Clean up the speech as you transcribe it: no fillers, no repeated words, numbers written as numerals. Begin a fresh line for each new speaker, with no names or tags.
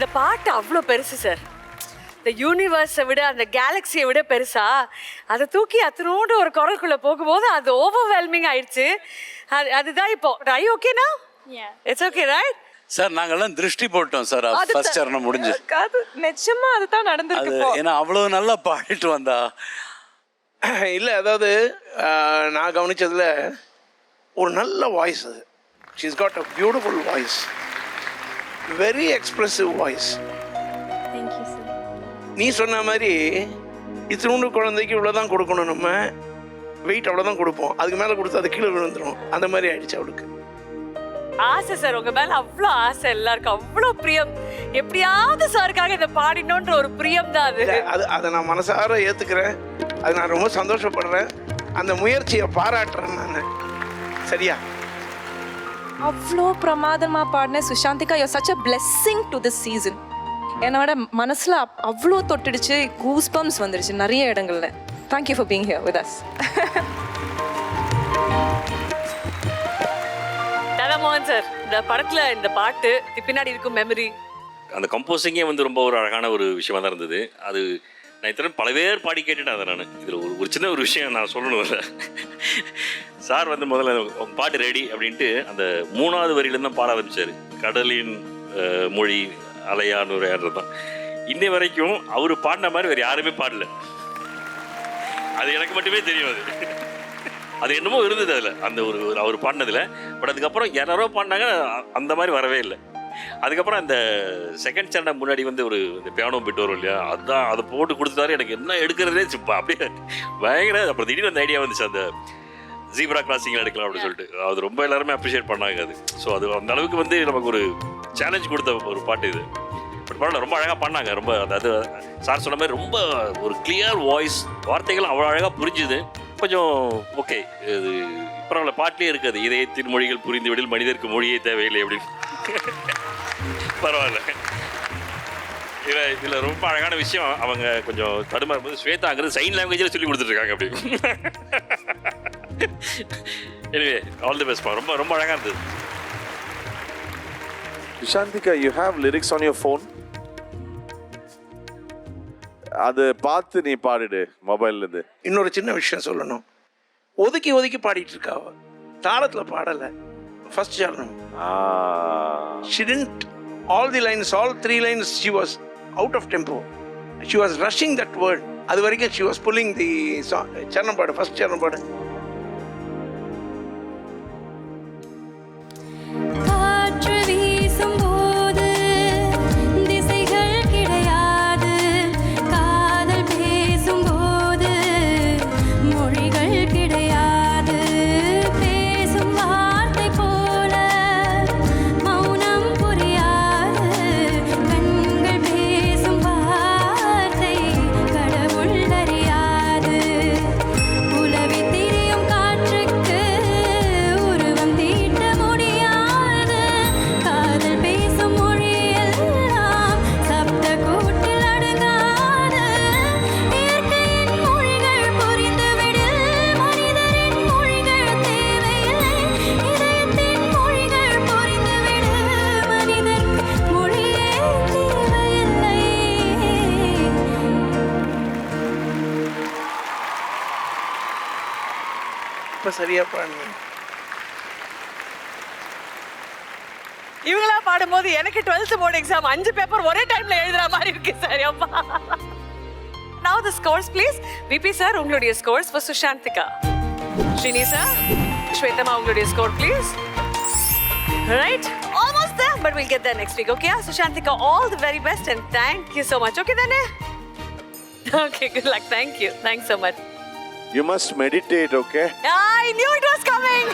இந்த பாட்டு அவ்வளோ பெருசு சார். இந்த யூனிவர்ஸை விட அந்த கேலக்சியை விட பெருசா அதை தூக்கி அத்தனோடு ஒரு குரலுக்குள்ளே போகும்போது அது ஓவர்வெல்மிங் ஆயிடுச்சு. அதுதான் இப்போ ஐ ஓகேனா? It's okay right
sir. நாங்கெல்லாம் திருஷ்டி போட்டோம் சார் ஃபர்ஸ்ட் சரணம் முடிஞ்சு.
நிச்சயமா அதுதான் நடந்திருக்கு.
ஏன்னா அவ்வளவு நல்லா பாடிட்டு வந்தா.
இல்லை, அதாவது நான் கவனிச்சதுல ஒரு நல்ல வாய்ஸ் அது. She's got a beautiful voice, very expressive voice. நீ சொன்ன மாதிரி இத்தினூண்டு குழந்தைக்கு இவ்வளோதான் கொடுக்கணும், நம்ம வெயிட் அவ்வளோதான் கொடுப்போம், அதுக்கு மேலே கொடுத்து அது கீழே விழுந்துடும். அந்த மாதிரி ஆயிடுச்சு அவளுக்கு.
ஆசை சார் உங்க மேல அவ்வளோ ஆசை, எல்லாருக்கும் அவ்வளோ பிரியம். எப்படியாவது சாருக்காக இதை பாடினோன்ற ஒரு பிரியம் தான் அது.
அதை நான் மனசார ஏற்றுக்கிறேன். அது நான் ரொம்ப சந்தோஷப்படுறேன். அந்த முயற்சியை பாராட்டுறேன் நான். சரியா?
அவ்வளோ பிரமாதமா பாடின Sushanthika, you such a blessing to this season. என்னோட மனசுல அவ்வளோ தொட்டுடுச்சு, கூஸ் பம்ப்ஸ் வந்துடுச்சு நிறைய இடங்கள்ல. Thank you for being here with us.
மோகன் சார், இந்த படத்துல இந்த பாட்டு பின்னாடி இருக்கும் மெமரி,
அந்த கம்போசிங்கே வந்து ரொம்ப ஒரு அழகான ஒரு விஷயமா தான் இருந்தது. அது நான் இத்தனை பல பேர் பாடி கேட்டுட்டேன். அதை நான் இதில் ஒரு சின்ன ஒரு விஷயம் நான் சொல்லணும். இல்லை சார் வந்து முதல்ல பாட்டு ரெடி அப்படின்ட்டு அந்த 3வது வரியிலேருந்து தான் பாட ஆரம்பிச்சார். கடலின் மொழி அலையான்னு ஒரு ஏறது தான். இன்னை வரைக்கும் அவர் பாடின மாதிரி வேறு யாருமே பாடல. அது எனக்கு மட்டுமே தெரியும். அது என்னமோ இருந்தது அதில், அந்த ஒரு அவர் பாடினதில். பட் அதுக்கப்புறம் யாரோ பாடினாங்க, அந்த மாதிரி வரவே இல்லை. அதுக்கப்புறம் அந்த செகண்ட் சரணம் முன்னாடி வந்து ஒரு இந்த பியானோ பிட் வரும் இல்லையா, அதுதான் அதை போட்டு கொடுத்தாரு. எனக்கு என்ன எடுக்கிறதே சிப்பா அப்படியே பயங்கர. அப்புறம் திடீர்னு அந்த ஐடியா வந்துச்சு, அந்த ஜீப்ரா கிராசிங்கில் எடுக்கலாம் அப்படின்னு சொல்லிட்டு. அது ரொம்ப எல்லாருமே அப்ரிஷியேட் பண்ணாங்க. அது ஸோ அது அந்த அளவுக்கு வந்து நமக்கு ஒரு சேலஞ்ச் கொடுத்த ஒரு பாட்டு இது. பட் பரவாயில்ல, ரொம்ப அழகாக பண்ணாங்க. ரொம்ப அதாவது சார் சொன்ன மாதிரி ரொம்ப ஒரு கிளியர் வாய்ஸ், வார்த்தைகள் அவ்வளோ அழகாக புரிஞ்சுது. கொஞ்சம் ஓகே, இது பரவாயில்ல. பாட்டிலே இருக்காது, இதயத்தின் மொழிகள் புரிந்து விடில் மனிதருக்கு மொழியே தேவையில்லை அப்படின்னு. பரவாயில்ல. இதில் ரொம்ப அழகான விஷயம், அவங்க கொஞ்சம் தடுமாறும் போது ஸ்வேதாங்கிறது சைன் லாங்குவேஜில் சொல்லி கொடுத்துட்ருக்காங்க அப்படி. Anyway all the best. ரொம்ப ரொம்ப அழகாக இருந்தது.
Shantika, you have lyrics on your phone? அது பார்த்து நீ பாடிடு மொபைல்ல இருந்து.
இன்னொரு சின்ன விஷயம் சொல்லணும். ஒதுக்கி ஒதுக்கி பாடிட்டு இருக்காவ, தாளத்துல பாடல. ஃபர்ஸ்ட் சரணம் she didn't all the lines, all 3 lines she was out of tempo. She was rushing that word. அது வரைக்கும் she was pulling the சரணம் பாடு, ஃபர்ஸ்ட் சரணம் பாடு. சரியா பாடுங்க.
இவங்களா பாடும்போது எனக்கு 12th போர்டு எக்ஸாம் 5 பேப்பர் ஒரே டைம்ல எழுதுற மாதிரி இருக்கு சார். அப்பா now the scores please. VP sir, உங்களுடைய scores for Sushantika. Srini sir, Shwetama, உங்களுடைய score please. Right, almost there, but we'll get there next week. Okay Sushantika, all the very best and thank you so much. Okay then. Okay, good luck. Thank you, thanks so much.
You must meditate, okay?
I knew it was coming.